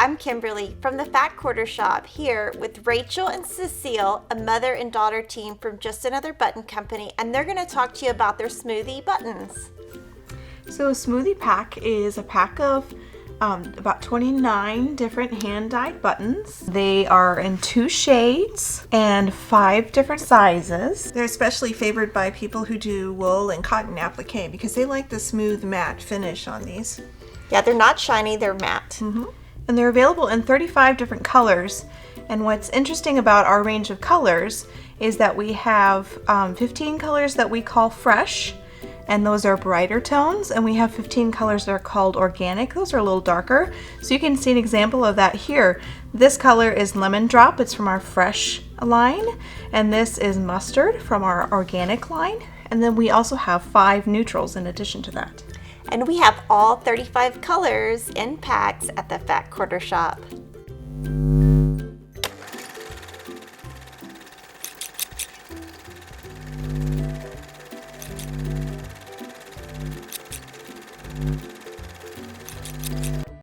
I'm Kimberly from the Fat Quarter Shop here with Rachel and Cecile, a mother and daughter team from Just Another Button Company, and they're going to talk to you about their smoothie buttons. So a smoothie pack is a pack of about 29 different hand-dyed buttons. They are in 2 shades and 5 different sizes. They're especially favored by people who do wool and cotton applique because they like the smooth matte finish on these. Yeah, they're not shiny, they're matte. Mm-hmm. And they're available in 35 different colors. And what's interesting about our range of colors is that we have 15 colors that we call fresh, and those are brighter tones, and we have 15 colors that are called organic. Those are a little darker. So you can see an example of that here. This color is lemon drop, it's from our fresh line, and this is mustard from our organic line. And then we also have 5 neutrals in addition to that. And we have all 35 colors in packs at the Fat Quarter Shop.